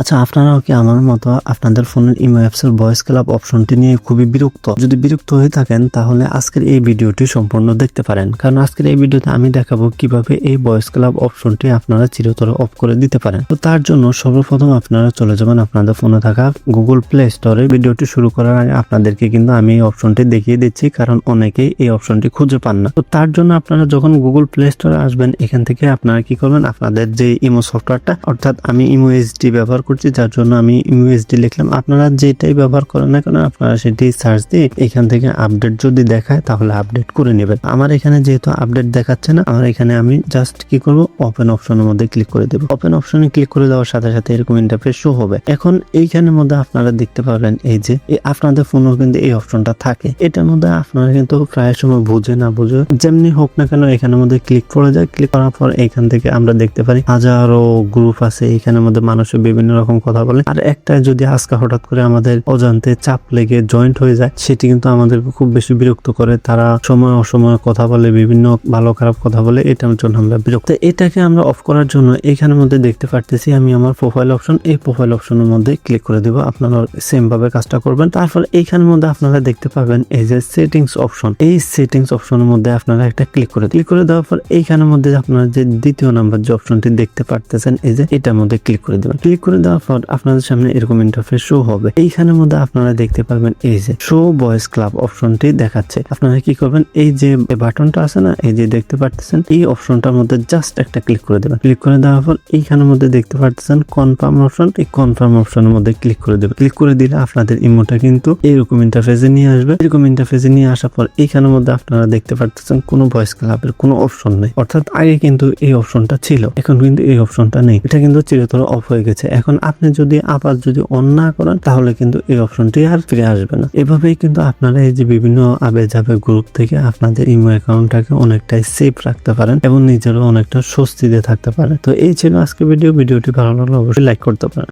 আচ্ছা, আপনারাও কি আমার মতো আপনাদের ফোনের ইমো অ্যাপসের ভয়েস ক্লাব অপশনটি নিয়ে খুবই বিরক্ত? যদি বিরক্ত হয়ে থাকেন তাহলে আজকের এই ভিডিওটি সম্পূর্ণ দেখতে পারেন, কারণ আজকের এই ভিডিওতে আমি দেখাবো কিভাবে এই ভয়েস ক্লাব অপশনটি আপনারা চিরতরে অফ করে দিতে পারেন। তো তার জন্য সর্বপ্রথম আপনারা চলে যাবেন আপনাদের ফোনে থাকা গুগল প্লে স্টোরে। ভিডিওটি শুরু করার আগে আপনাদেরকে কিন্তু আমি এই অপশনটি দেখিয়ে দিচ্ছি, কারণ অনেকেই এই অপশনটি খুঁজে পান না। তো তার জন্য আপনারা যখন গুগল প্লে স্টোরে আসবেন, এখান থেকে আপনারা কি করবেন, আপনাদের যে ইমো সফটওয়্যারটা, অর্থাৎ আমি ইমো এইচডি ব্যবহার করছি, যার জন্য আমি ইমো এইচডি লিখলাম। আপনারা যেটাই ব্যবহার করেন না কেন, আপনারা সেটি সার্চ দিয়ে এখান থেকে আপডেট যদি দেখায় তাহলে আপডেট করে নেবেন। আমার এখানে যেহেতু আপডেট দেখাচ্ছে না, আমার এখানে আমি জাস্ট কি করব, ওপেন অপশনের মধ্যে ক্লিক করে দেব। ওপেন অপশনে ক্লিক করে দেওয়ার সাথে সাথে এরকম ইন্টারফেস শো হবে। এখন এইখানের মধ্যে আপনারা দেখতে পাবেন এই যে আপনাদের ফোনেও কিন্তু এই অপশনটা থাকে। এটার মধ্যে আপনারা কিন্তু প্রায় সময় বুঝে না বুঝে যেমনি হোক না কেন এখানের মধ্যে ক্লিক করে যায়। ক্লিক করার পর এখান থেকে আমরা দেখতে পারি হাজারো গ্রুপ আছে, এখানের মধ্যে মানুষের বিভিন্ন রকম কথা বলে। আর একটা যদি আজকে হঠাৎ করে আমাদের অজান্তে চাপ লেগে জয়েন্ট হয়ে যায়, সেটি কিন্তু আমাদেরকে খুব বেশি বিরক্ত করে। তারা সময় অসময় কথা বলে, বিভিন্ন ভালো খারাপ কথা বলে, এটার জন্য আমরা বিরক্ত। এটাকে আমরা অফ করার জন্য এখানের মধ্যে দেখতে পারতেছি আমি আমার প্রোফাইল অপশন, এই প্রোফাইল অপশনের মধ্যে ক্লিক করে দেব। আপনারা সেম ভাবে কাজটা করবেন। তারপর এইখানের মধ্যে আপনারা দেখতে পাবেন এই যে সেটিংস অপশন, এই সেটিংস অপশনের মধ্যে আপনারা একটা ক্লিক করে দেওয়ার পর এইখানের মধ্যে আপনারা যে দ্বিতীয় নাম্বার যে অপশনটি দেখতে পারতেছেন, এই যে এটার মধ্যে ক্লিক করে দেবেন। ক্লিক করে দেওয়ার পর আপনাদের সামনে এরকম ইন্টারফেস শো হবে। এইখানের মধ্যে আপনারা দেখতে পারবেন এই যে শো ভয়েস ক্লাব অপশনটি দেখাচ্ছে। আপনারা কি করবেন, এই যে বাটনটা আছে না, এই যে দেখতে পারতেছেন, এই অপশনটার মধ্যে জাস্ট একটা ক্লিক করে দেবেন। ক্লিক করে দেওয়ার পর এইখানের মধ্যে দেখতে পারতেছেন কনফার্ম অপশন, এই কনফার্ম অপশনের মধ্যে ক্লিক করে দেবেন। ক্লিক করে দিলে আপনাদের ইমোটা কিন্তু এইরকম ইন্টারফেসে নিয়ে আসবে। এরকম ইন্টারফেসে নিয়ে আসার পর এইখানের মধ্যে আপনারা দেখতে পারতেছেন কোনো ভয়েস ক্লাবের কোনো অপশন নেই। অর্থাৎ আগে কিন্তু এই অপশনটা ছিল, এখন কিন্তু এই অপশনটা নেই। এটা কিন্তু চিরতরে অফ হয়ে গেছে। এখন আপনি যদি আবার যদি অন না করেন তাহলে কিন্তু এই অপশনটি আর ফিরে আসবে না। এভাবেই কিন্তু আপনারা এই যে বিভিন্ন আবে যাবে গ্রুপ থেকে আপনাদের ইমো অ্যাকাউন্টটাকে অনেকটাই সেফ রাখতে পারেন এবং নিজেরও অনেকটা স্বস্তিতে থাকতে পারেন। তো এই ছিল আজকে ভিডিওটি ভালো লাগলে অবশ্যই লাইক করতে পারেন।